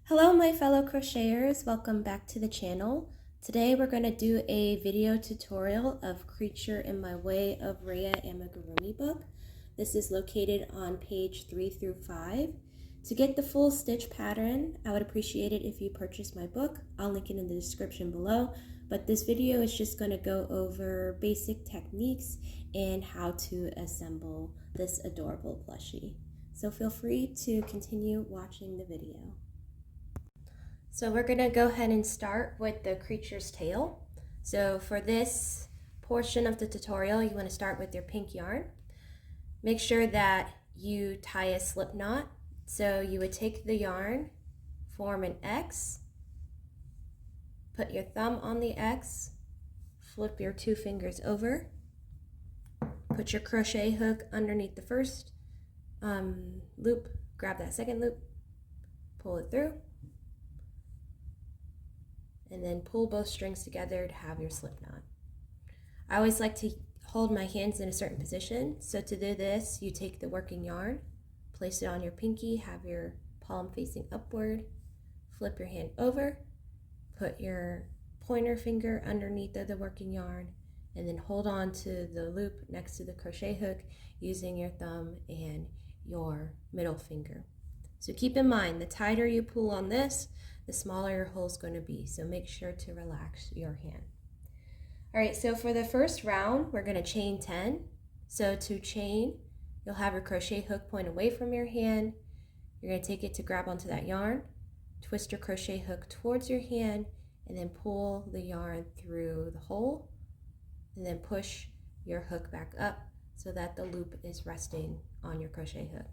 Hello my fellow crocheters, welcome back to the channel. Today we're going to do a video tutorial of Creature in My Way of Rhea Amigurumi book. This is located on page 3 through 5. To get the full stitch pattern, I would appreciate it if you purchase my book. I'll link it in the description below, but this video is just going to go over basic techniques and how to assemble this adorable plushie. So feel free to continue watching the video. So we're going to go ahead and start with the creature's tail. So for this portion of the tutorial, you want to start with your pink yarn. Make sure that you tie a slip knot. So you would take the yarn, form an X, put your thumb on the X, flip your two fingers over, put your crochet hook underneath the first loop, grab that second loop, pull it through, and then pull both strings together to have your slip knot. I always like to hold my hands in a certain position, so to do this, you take the working yarn, place it on your pinky, have your palm facing upward, flip your hand over, put your pointer finger underneath the working yarn, and then hold on to the loop next to the crochet hook using your thumb and your middle finger. So keep in mind, the tighter you pull on this, the smaller your hole is going to be. So make sure to relax your hand. All right, so for the first round, we're going to chain 10. So to chain, you'll have your crochet hook point away from your hand. You're going to take it to grab onto that yarn, twist your crochet hook towards your hand, and then pull the yarn through the hole, and then push your hook back up so that the loop is resting on your crochet hook.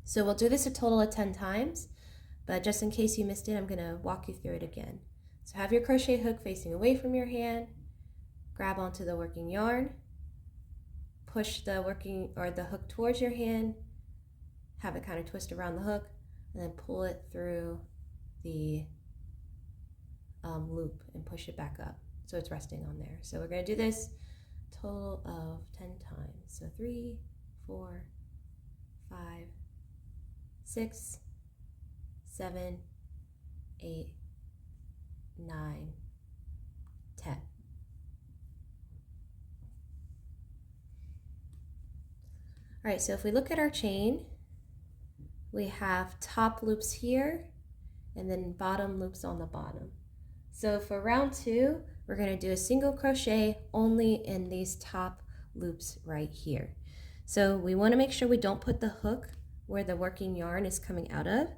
So we'll do this a total of 10 times. But just in case you missed it, I'm going to walk you through it again. So have your crochet hook facing away from your hand, grab onto the working yarn, push the hook towards your hand, have it kind of twist around the hook, and then pull it through the loop and push it back up so it's resting on there. So we're going to do this a total of 10 times. So 3, 4, 5, 6, 7, 8, 9, 10. All right, so if we look at our chain, we have top loops here and then bottom loops on the bottom. So for round 2, we're going to do a single crochet only in these top loops right here. So we want to make sure we don't put the hook where the working yarn is coming out of.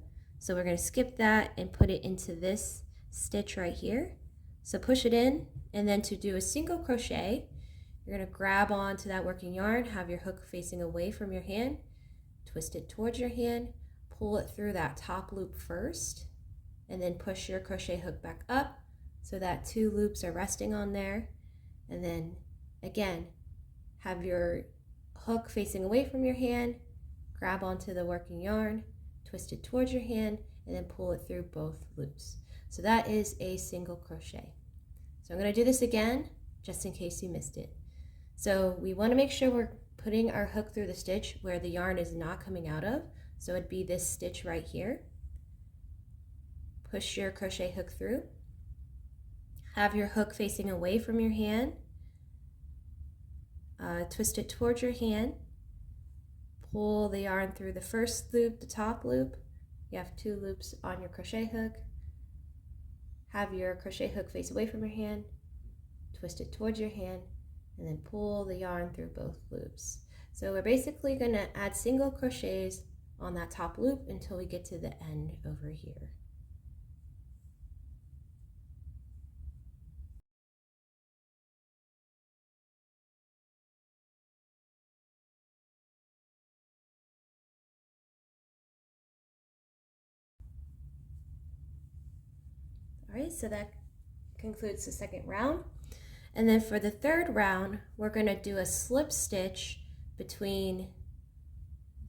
So we're going to skip that and put it into this stitch right here. So push it in, and then to do a single crochet, you're going to grab onto that working yarn, have your hook facing away from your hand, twist it towards your hand, pull it through that top loop first, and then push your crochet hook back up so that 2 loops are resting on there. And then again, have your hook facing away from your hand, grab onto the working yarn, twist it towards your hand, and then pull it through both loops. So that is a single crochet. So I'm going to do this again just in case you missed it. So we want to make sure we're putting our hook through the stitch where the yarn is not coming out of. So it'd be this stitch right here. Push your crochet hook through. Have your hook facing away from your hand. Twist it towards your hand. Pull the yarn through the first loop, the top loop. You have 2 loops on your crochet hook. Have your crochet hook face away from your hand, twist it towards your hand, and then pull the yarn through both loops. So we're basically going to add single crochets on that top loop until we get to the end over here. All right, so that concludes the second round. And then for the third round, we're going to do a slip stitch between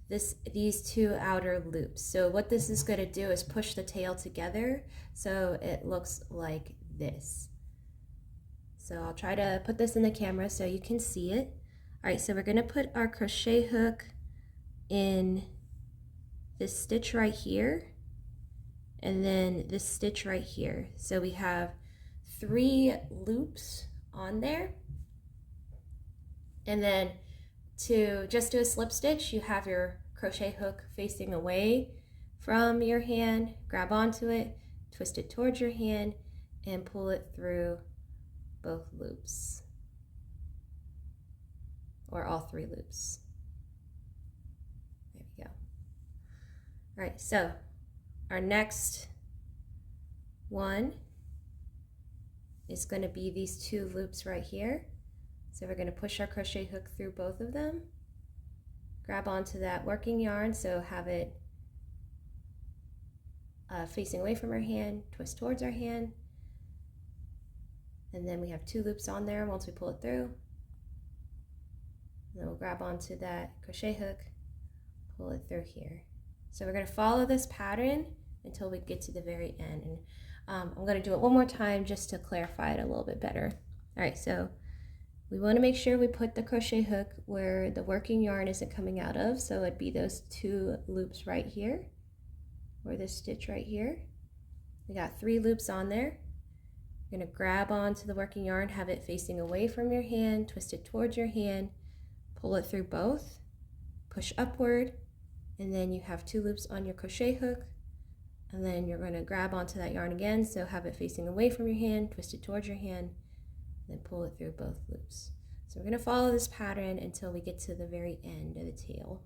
these 2 outer loops. So what this is going to do is push the tail together so it looks like this. So I'll try to put this in the camera so you can see it. All right, so we're going to put our crochet hook in this stitch right here, and then this stitch right here. So we have 3 loops on there, and then to just do a slip stitch, you have your crochet hook facing away from your hand, grab onto it, twist it towards your hand, and pull it through both loops, or all 3 loops. There we go. All right, so our next one is going to be these 2 loops right here. So we're going to push our crochet hook through both of them, grab onto that working yarn, so have it facing away from our hand, twist towards our hand, and then we have 2 loops on there once we pull it through. And then we'll grab onto that crochet hook, pull it through here. So we're going to follow this pattern until we get to the very end. And I'm going to do it one more time just to clarify it a little bit better. All right, so we want to make sure we put the crochet hook where the working yarn isn't coming out of. So it'd be those 2 loops right here, or this stitch right here. We got 3 loops on there. You're going to grab onto the working yarn, have it facing away from your hand, twist it towards your hand, pull it through both, push upward, and then you have 2 loops on your crochet hook, and then you're going to grab onto that yarn again, so have it facing away from your hand, twist it towards your hand, and then pull it through both loops. So we're going to follow this pattern until we get to the very end of the tail.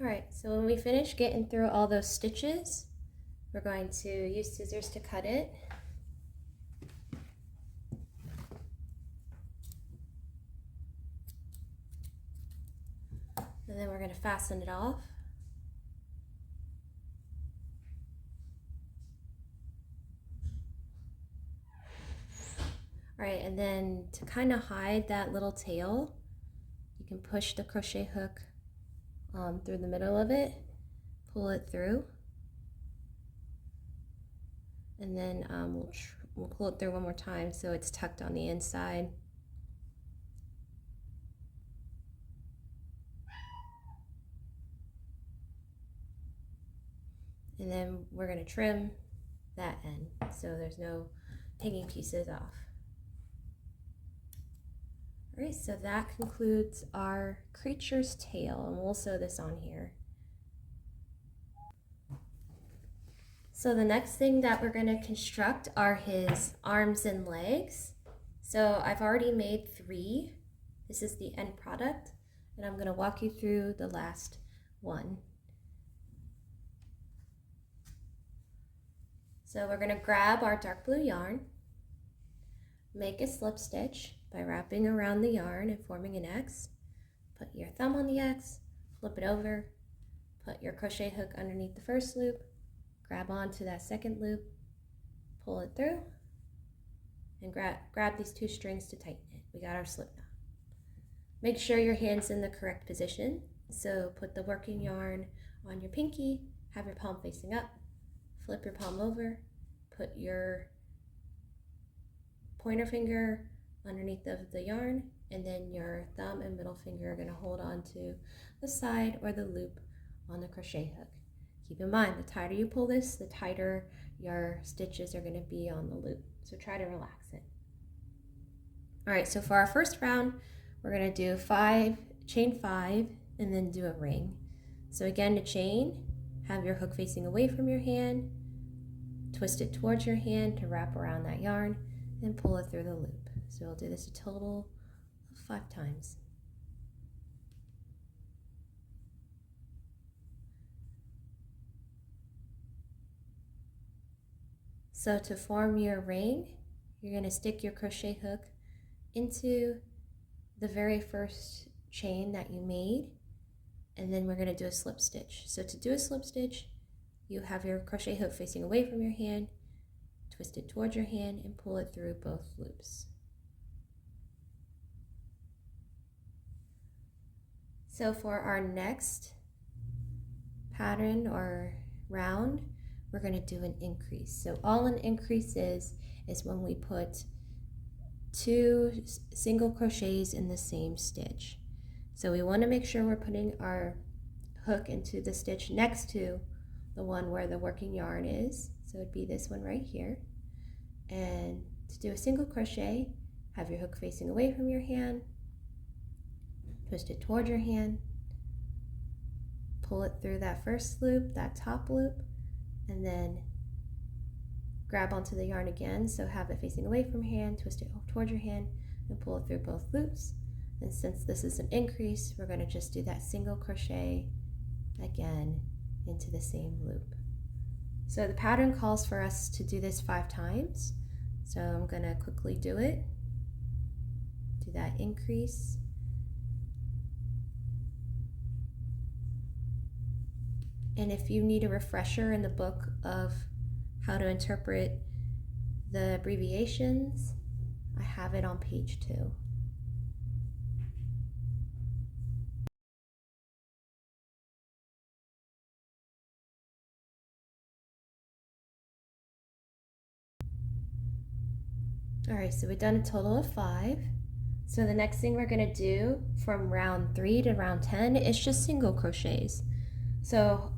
All right, so when we finish getting through all those stitches, we're going to use scissors to cut it. And then we're going to fasten it off. All right, and then to kind of hide that little tail, you can push the crochet hook through the middle of it, pull it through, and then we'll pull it through one more time so it's tucked on the inside. And then we're going to trim that end so there's no hanging pieces off. All right, so that concludes our creature's tail, and we'll sew this on here. So the next thing that we're going to construct are his arms and legs. So I've already made 3. This is the end product, and I'm going to walk you through the last one. So we're going to grab our dark blue yarn, make a slip stitch by wrapping around the yarn and forming an X. Put your thumb on the X, flip it over, put your crochet hook underneath the first loop, grab onto that second loop, pull it through, and grab these 2 strings to tighten it. We got our slip knot. Make sure your hand's in the correct position. So put the working yarn on your pinky, have your palm facing up, flip your palm over, put your pointer finger underneath of the yarn, and then your thumb and middle finger are going to hold on to the side or the loop on the crochet hook. Keep in mind, the tighter you pull this, the tighter your stitches are going to be on the loop. So try to relax it. All right, so for our first round, we're going to do chain 5, and then do a ring. So again, to chain, have your hook facing away from your hand, twist it towards your hand to wrap around that yarn, and pull it through the loop. So we'll do this a total of 5 times. So to form your ring, you're going to stick your crochet hook into the very first chain that you made, and then we're going to do a slip stitch. So to do a slip stitch, you have your crochet hook facing away from your hand, twist it towards your hand, and pull it through both loops. So for our next pattern or round, we're going to do an increase. So all an increase is when we put 2 single crochets in the same stitch. So we want to make sure we're putting our hook into the stitch next to the one where the working yarn is. So it'd be this one right here. And to do a single crochet, have your hook facing away from your hand, twist it toward your hand, pull it through that first loop, that top loop, and then grab onto the yarn again. So have it facing away from your hand, twist it toward your hand, and pull it through both loops. And since this is an increase, we're going to just do that single crochet again into the same loop. So the pattern calls for us to do this 5 times. So I'm going to quickly do it. Do that increase. And if you need a refresher in the book of how to interpret the abbreviations, I have it on page 2. Alright, so we've done a total of 5. So the next thing we're going to do from round 3 to round 10 is just single crochets. So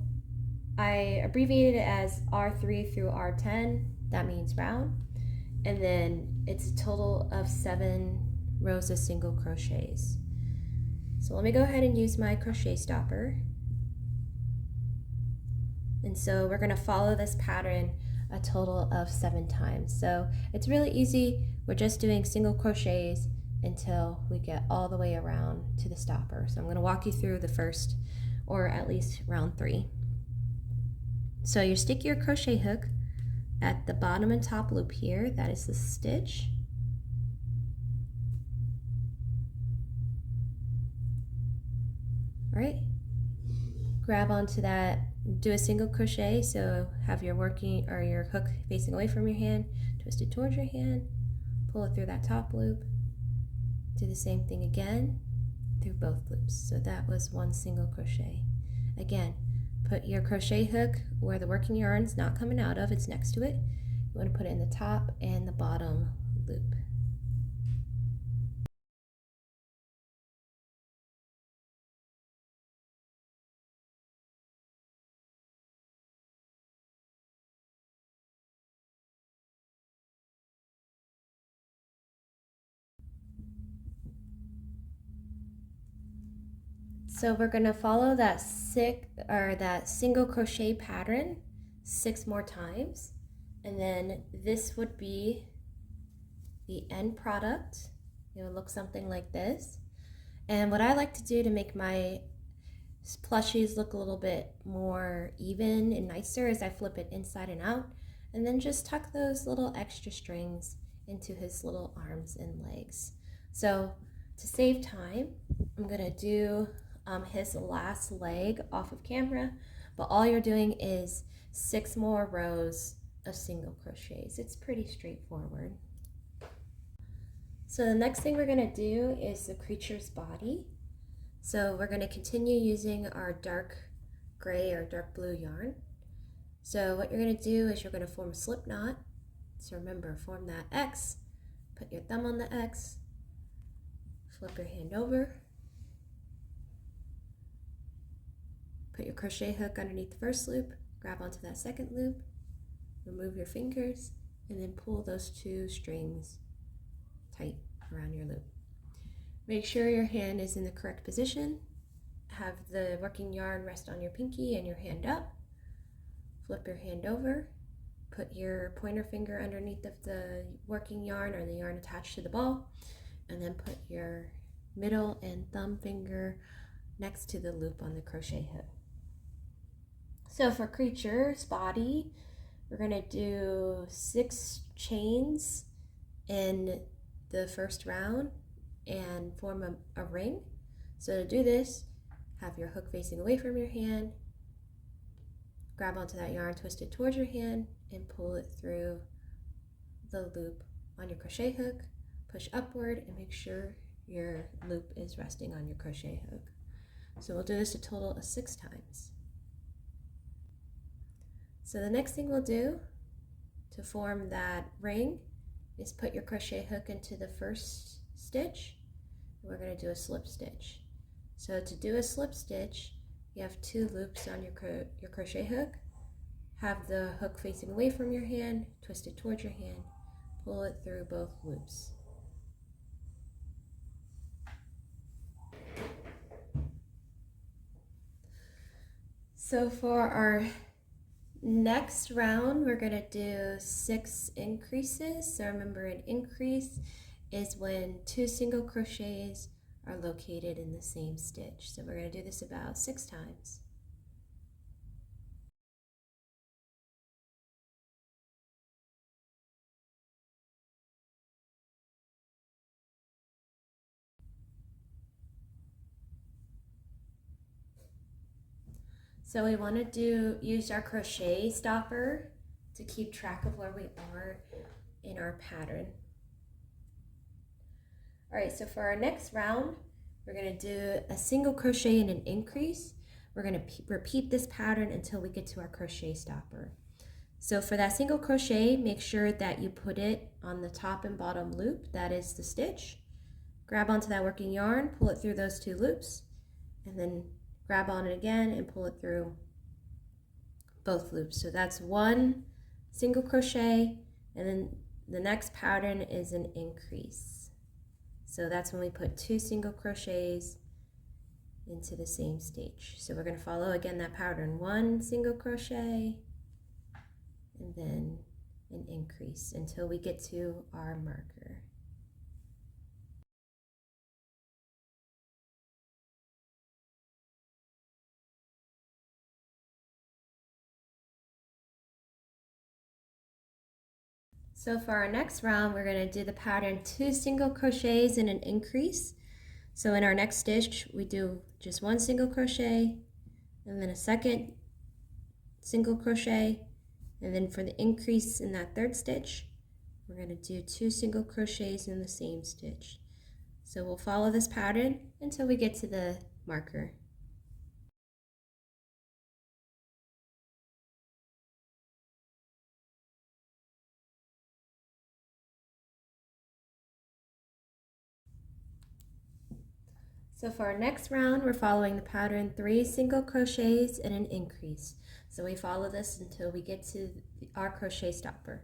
I abbreviated it as R3 through R10, that means round, and then it's a total of 7 rows of single crochets. So let me go ahead and use my crochet stopper. And so we're going to follow this pattern a total of 7 times. So it's really easy. We're just doing single crochets until we get all the way around to the stopper. So I'm going to walk you through the first, or at least round 3. So you stick your crochet hook at the bottom and top loop here, that is the stitch. All right, grab onto that, do a single crochet, so have your working or your hook facing away from your hand, twist it towards your hand, pull it through that top loop, do the same thing again through both loops. So that was 1 single crochet. Again, put your crochet hook where the working yarn's not coming out of, it's next to it. You want to put it in the top and the bottom loop. So we're going to follow that single crochet pattern 6 more times, and then this would be the end product. It would look something like this. And what I like to do to make my plushies look a little bit more even and nicer is I flip it inside and out, and then just tuck those little extra strings into his little arms and legs. So to save time, I'm going to do his last leg off of camera, but all you're doing is 6 more rows of single crochets. It's pretty straightforward. So the next thing we're going to do is the creature's body. So we're going to continue using our dark gray or dark blue yarn. So what you're going to do is you're going to form a slip knot. So remember, form that X, put your thumb on the X, flip your hand over, put your crochet hook underneath the first loop, grab onto that second loop, remove your fingers, and then pull those 2 strings tight around your loop. Make sure your hand is in the correct position. Have the working yarn rest on your pinky and your hand up. Flip your hand over, put your pointer finger underneath of the working yarn or the yarn attached to the ball, and then put your middle and thumb finger next to the loop on the crochet hook. So for creature's body, we're going to do 6 chains in the first round and form a ring. So to do this, have your hook facing away from your hand, grab onto that yarn, twist it towards your hand, and pull it through the loop on your crochet hook, push upward, and make sure your loop is resting on your crochet hook. So we'll do this a total of 6 times. So the next thing we'll do to form that ring is put your crochet hook into the first stitch. We're going to do a slip stitch. So to do a slip stitch, you have 2 loops on your crochet hook. Have the hook facing away from your hand, twist it towards your hand, pull it through both loops. So for our next round, we're going to do 6 increases. So remember, an increase is when 2 single crochets are located in the same stitch. So we're going to do this about 6 times. So we want to use our crochet stopper to keep track of where we are in our pattern. All right, so for our next round, we're going to do a single crochet and an increase. We're going to repeat this pattern until we get to our crochet stopper. So for that single crochet, make sure that you put it on the top and bottom loop, that is the stitch. Grab onto that working yarn, pull it through those 2 loops, and then grab on it again and pull it through both loops. So that's 1 single crochet, and then the next pattern is an increase. So that's when we put 2 single crochets into the same stitch. So we're going to follow again that pattern, 1 single crochet and then an increase until we get to our marker. So for our next round, we're going to do the pattern 2 single crochets and an increase. So in our next stitch, we do just 1 single crochet and then a second single crochet, and then for the increase in that 3rd stitch, we're going to do 2 single crochets in the same stitch. So we'll follow this pattern until we get to the marker. So for our next round, we're following the pattern 3 single crochets and an increase. So we follow this until we get to our crochet stopper.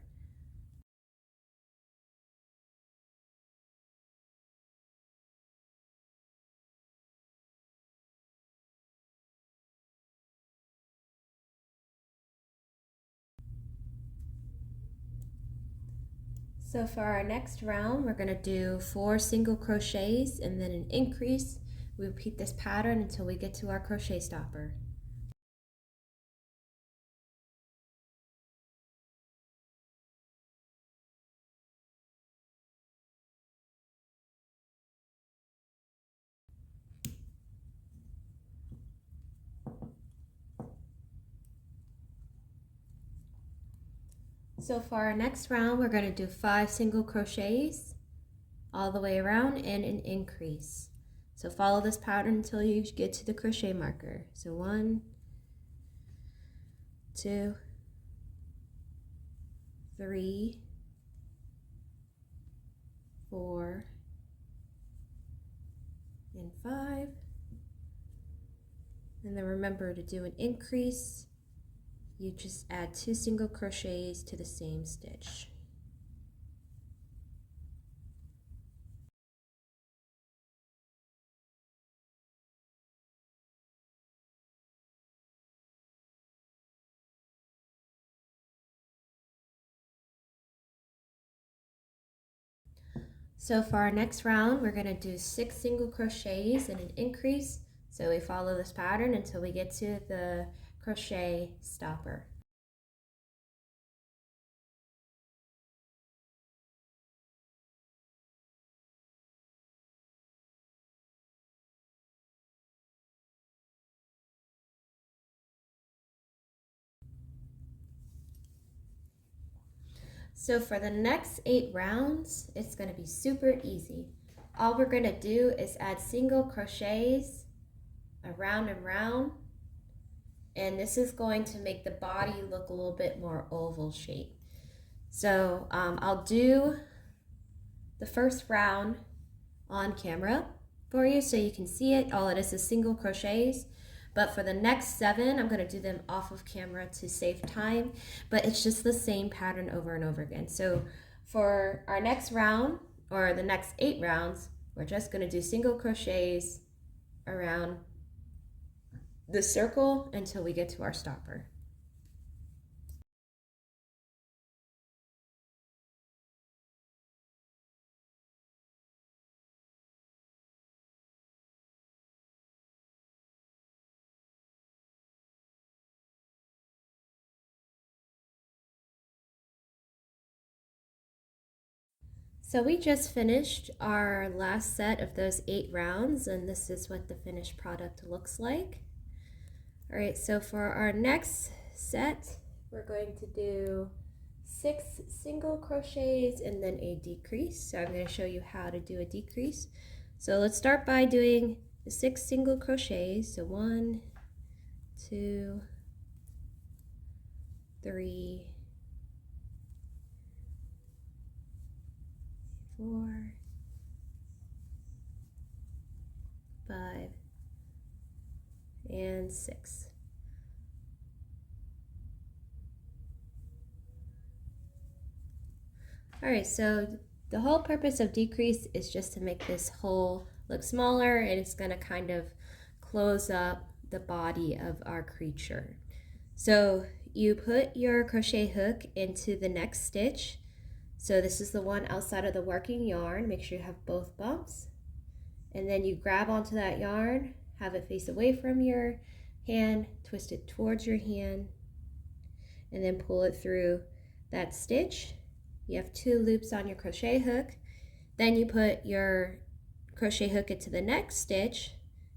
So for our next round, we're going to do 4 single crochets and then an increase. We repeat this pattern until we get to our crochet stopper. So for our next round, we're going to do 5 single crochets all the way around and an increase. So follow this pattern until you get to the crochet marker. So 1, 2, 3, 4, and 5. And then remember to do an increase. You just add 2 single crochets to the same stitch. So for our next round, we're going to do 6 single crochets and an increase. So we follow this pattern until we get to the crochet stopper. So for the next 8 rounds, it's going to be super easy. All we're going to do is add single crochets around and round and this is going to make the body look a little bit more oval shape. So I'll do the first round on camera for you so you can see it. All it is single crochets. But for the next 7, I'm going to do them off of camera to save time. But it's just the same pattern over and over again. So for our next round, or the next 8 rounds, we're just going to do single crochets around the circle until we get to our stopper. So we just finished our last set of those 8 rounds, and this is what the finished product looks like. All right, so for our next set, we're going to do 6 single crochets and then a decrease. So I'm going to show you how to do a decrease. So let's start by doing the 6 single crochets. So 1, 2, 3, 4, 5, and 6. Alright, so the whole purpose of decrease is just to make this hole look smaller, and it's going to kind of close up the body of our creature. So you put your crochet hook into the next stitch. So this is the one outside of the working yarn. Make sure you have both bumps. And then you grab onto that yarn, have it face away from your hand, twist it towards your hand, and then pull it through that stitch. You have 2 loops on your crochet hook. Then you put your crochet hook into the next stitch.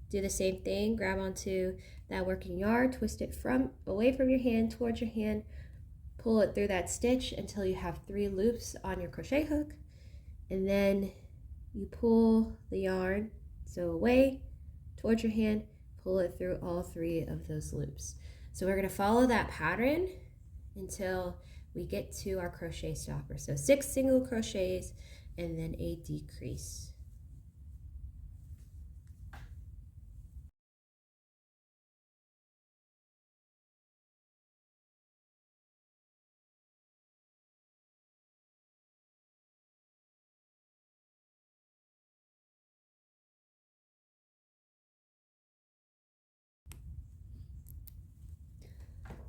Do the same thing, grab onto that working yarn, twist it away from your hand towards your hand, pull it through that stitch until you have 3 loops on your crochet hook, and then you pull the yarn so away towards your hand, pull it through all 3 of those loops. So we're going to follow that pattern until we get to our crochet stopper. So 6 single crochets and then a decrease.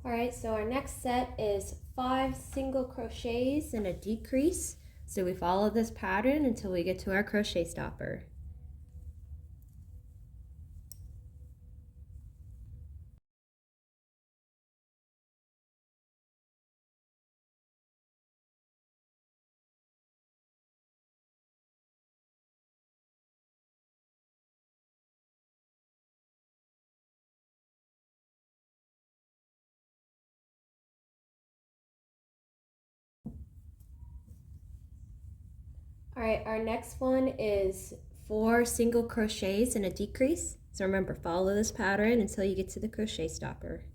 Alright, so our next set is 5 single crochets and a decrease. So we follow this pattern until we get to our crochet stopper. Alright, our next one is 4 single crochets and a decrease. So remember, follow this pattern until you get to the crochet stopper.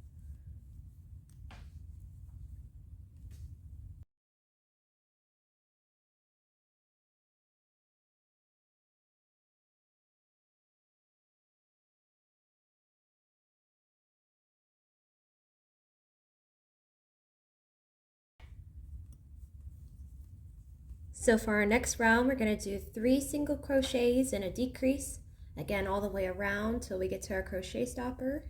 So for our next round, we're going to do 3 single crochets and a decrease. Again, all the way around till we get to our crochet stopper.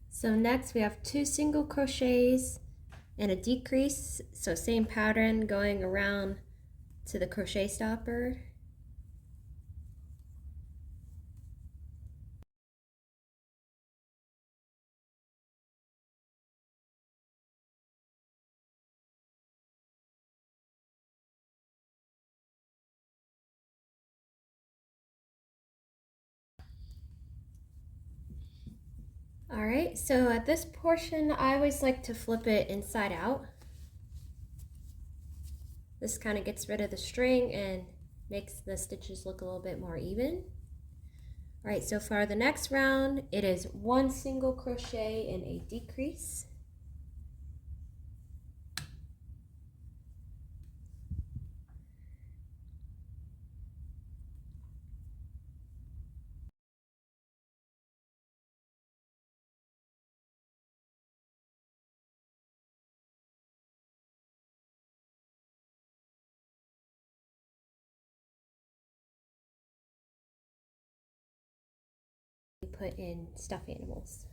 So next we have 2 single crochets and a decrease. So same pattern going around to the crochet stopper. All right, so at this portion, I always like to flip it inside out. This kind of gets rid of the string and makes the stitches look a little bit more even. All right, so for the next round, it is 1 single crochet and a decrease. We put in stuffed animals.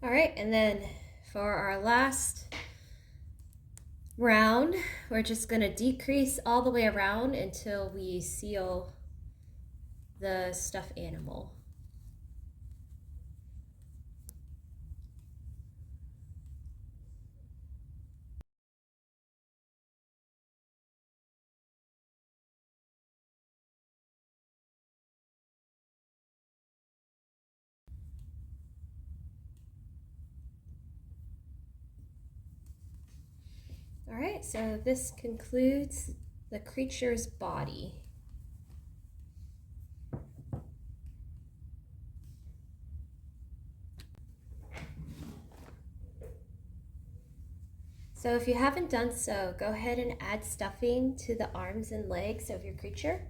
All right, and then for our last round, we're just going to decrease all the way around until we seal the stuffed animal. All right, so this concludes the creature's body. So if you haven't done so, go ahead and add stuffing to the arms and legs of your creature.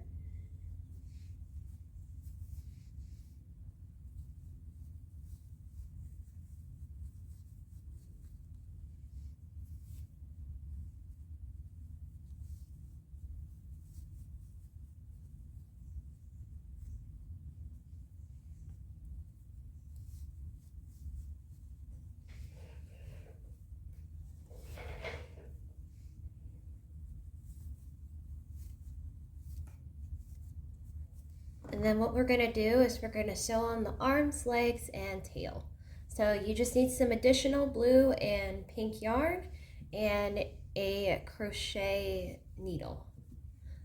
And then what we're going to do is we're going to sew on the arms, legs, and tail. So you just need some additional blue and pink yarn and a crochet needle.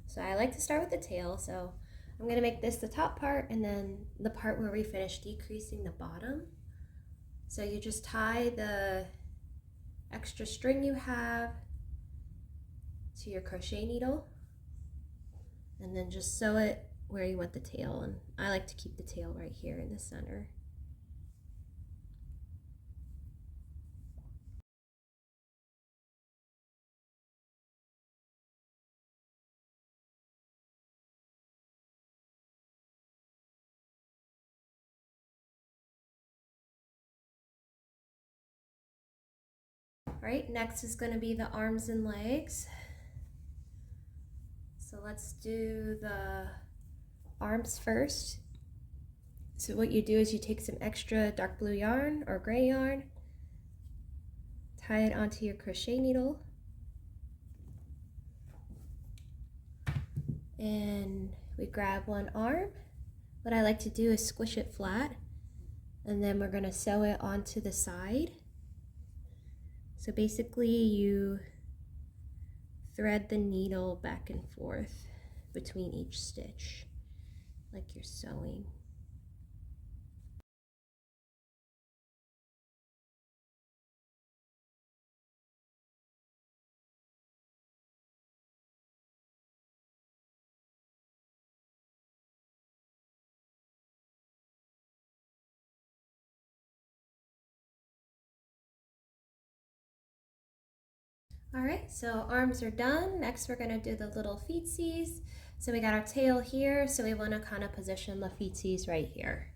So I like to start with the tail, so I'm going to make this the top part and then the part where we finish decreasing the bottom. So you just tie the extra string you have to your crochet needle and then just sew it where you want the tail, and I like to keep the tail right here in the center. All right, next is going to be the arms and legs. So let's do the arms first. So what you do is you take some extra dark blue yarn or gray yarn, tie it onto your crochet needle, and we grab one arm. What I like to do is squish it flat, and then we're going to sew it onto the side. So basically you thread the needle back and forth between each stitch like you're sewing. All right, so arms are done. Next we're gonna do the little feetsies. So we got our tail here, so we wanna kind of position the feetsies right here.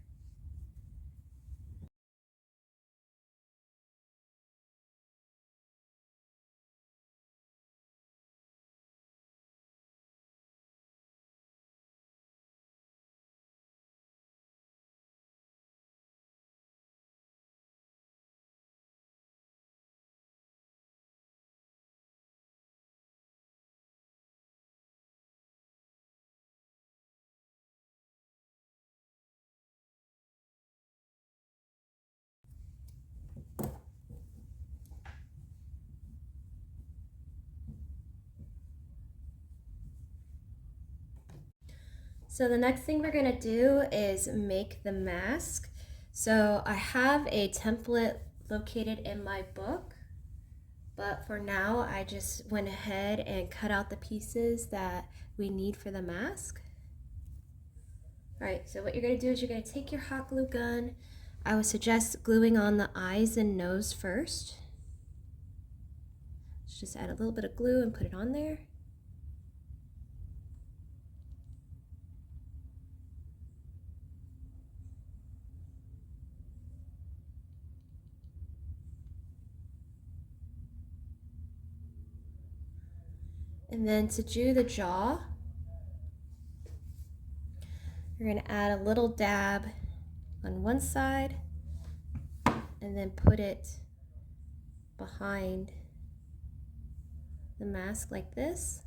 So the next thing we're gonna do is make the mask. So I have a template located in my book, but for now I just went ahead and cut out the pieces that we need for the mask. All right, so what you're gonna do is you're gonna take your hot glue gun. I would suggest gluing on the eyes and nose first. Let's just add a little bit of glue and put it on there. And then to do the jaw, you're going to add a little dab on one side and then put it behind the mask like this.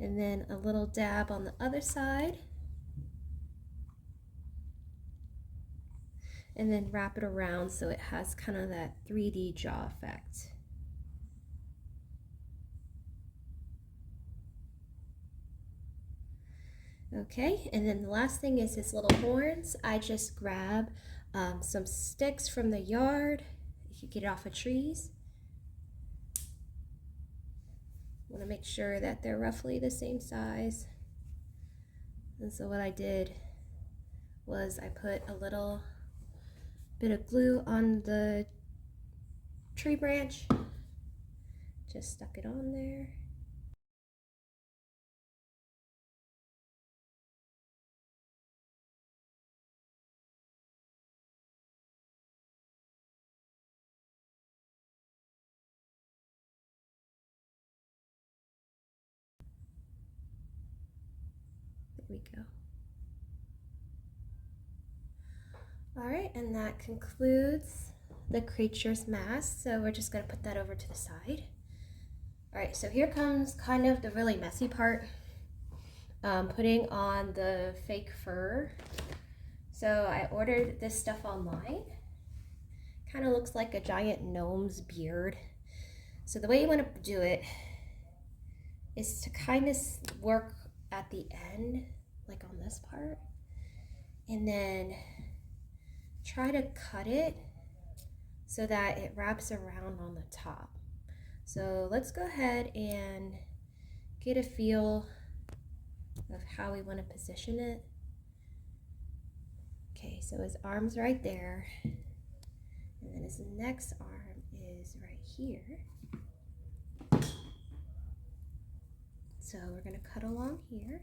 And then a little dab on the other side. And then wrap it around so it has kind of that 3D jaw effect. Okay, and then the last thing is his little horns. I just grab some sticks from the yard. You can get it off of trees. Want to make sure that they're roughly the same size. And so what I did was I put a little bit of glue on the tree branch. Just stuck it on there. There we go. All right, and that concludes the creature's mask. So we're just gonna put that over to the side. All right, so here comes kind of the really messy part. Putting on the fake fur. So I ordered this stuff online. Kind of looks like a giant gnome's beard. So the way you want to do it is to kind of work at the end, like on this part, and then try to cut it so that it wraps around on the top. So let's go ahead and get a feel of how we want to position it. Okay, so his arm's right there, and then his next arm is right here. So we're going to cut along here.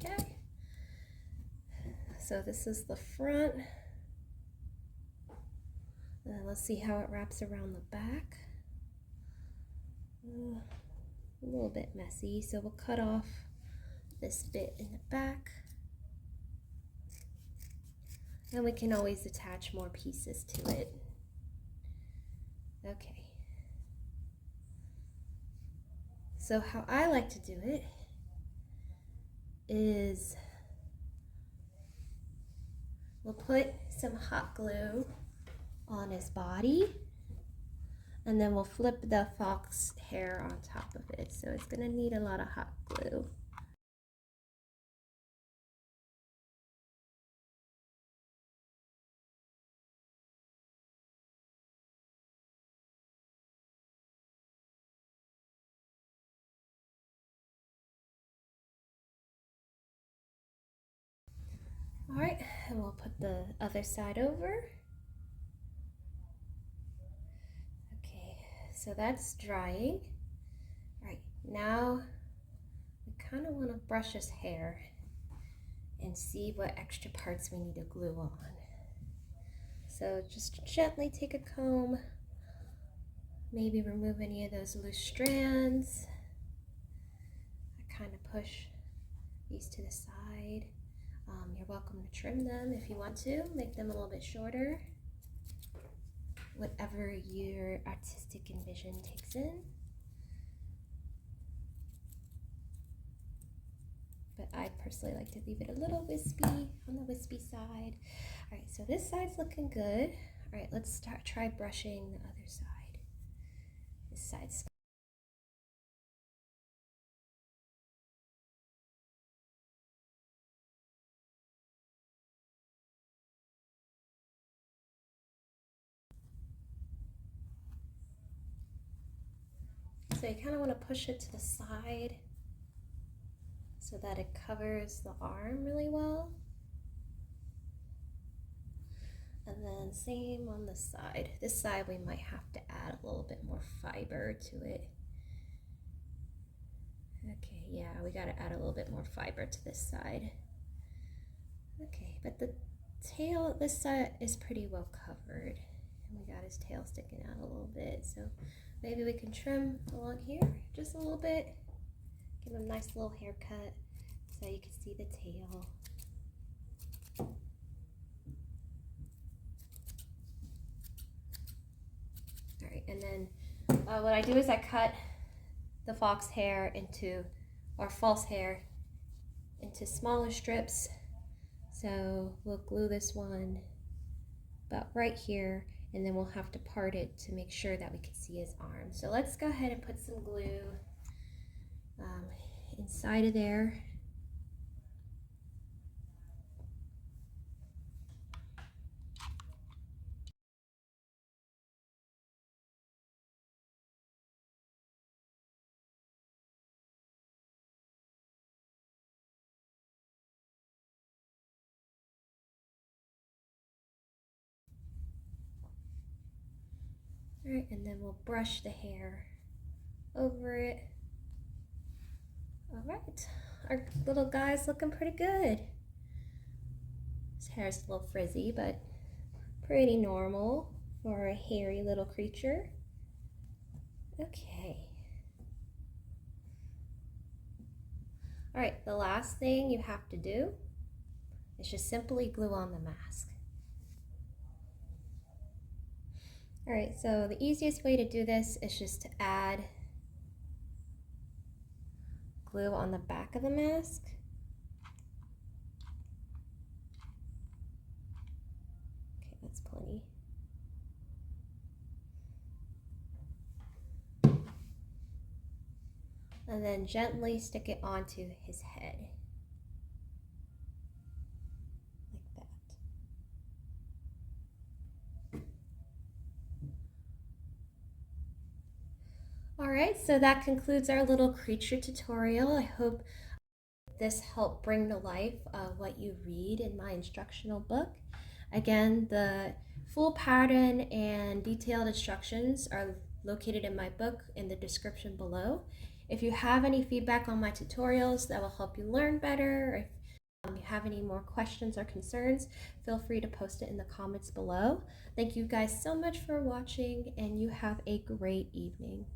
Okay, so this is the front. Let's see how it wraps around the back. A little bit messy, so we'll cut off this bit in the back. And we can always attach more pieces to it. Okay. So how I like to do it is we'll put some hot glue on his body, and then we'll flip the fox hair on top of it. So it's gonna need a lot of hot glue. All right, and we'll put the other side over. Okay, so that's drying. All right, now we kind of want to brush his hair and see what extra parts we need to glue on. So just gently take a comb, maybe remove any of those loose strands. I kind of push these to the side. You're welcome to trim them if you want to, make them a little bit shorter, whatever your artistic envision takes in. But I personally like to leave it a little wispy, on the wispy side. All right, so this side's looking good. All right, let's try brushing the other side. This side's so you kind of want to push it to the side so that it covers the arm really well. And then same on this side. This side we might have to add a little bit more fiber to it. Okay, yeah, we got to add a little bit more fiber to this side. Okay, but the tail, this side is pretty well covered. And we got his tail sticking out a little bit, so maybe we can trim along here just a little bit. Give him a nice little haircut so you can see the tail. All right, and then what I do is I cut the fox hair into, or false hair, into smaller strips. So we'll glue this one about right here, and then we'll have to part it to make sure that we can see his arm. So let's go ahead and put some glue inside of there. All right, and then we'll brush the hair over it. All right, our little guy's looking pretty good. His hair's a little frizzy, but pretty normal for a hairy little creature. Okay. All right, the last thing you have to do is just simply glue on the mask. All right, so the easiest way to do this is just to add glue on the back of the mask. Okay, that's plenty. And then gently stick it onto his head. Like that. All right, so that concludes our little creature tutorial. I hope this helped bring to life what you read in my instructional book. Again, the full pattern and detailed instructions are located in my book in the description below. If you have any feedback on my tutorials that will help you learn better, or if you have any more questions or concerns, feel free to post it in the comments below. Thank you guys so much for watching, and you have a great evening.